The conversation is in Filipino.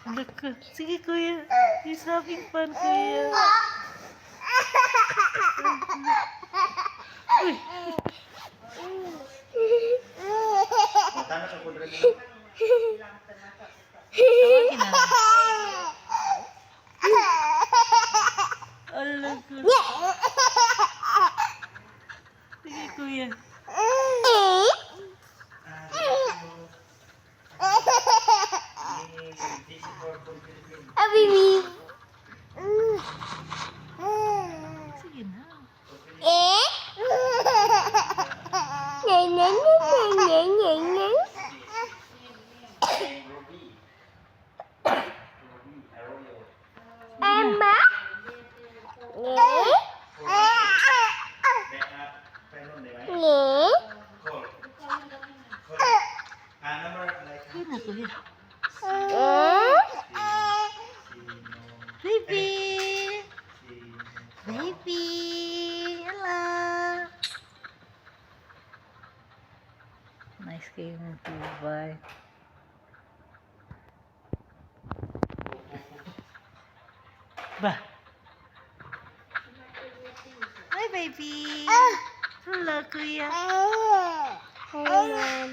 Naku. Sige, kuya. He's having fun, kuya. Uy. Tawagin na. Ala, kuya. Sige, kuya. Baby. Sige na. Emma. Sige na, kuya. Baby! Baby! Hello! Nice kayo ng tubay. Ba? Hi, baby! Hello, kuya! Hello, Mom.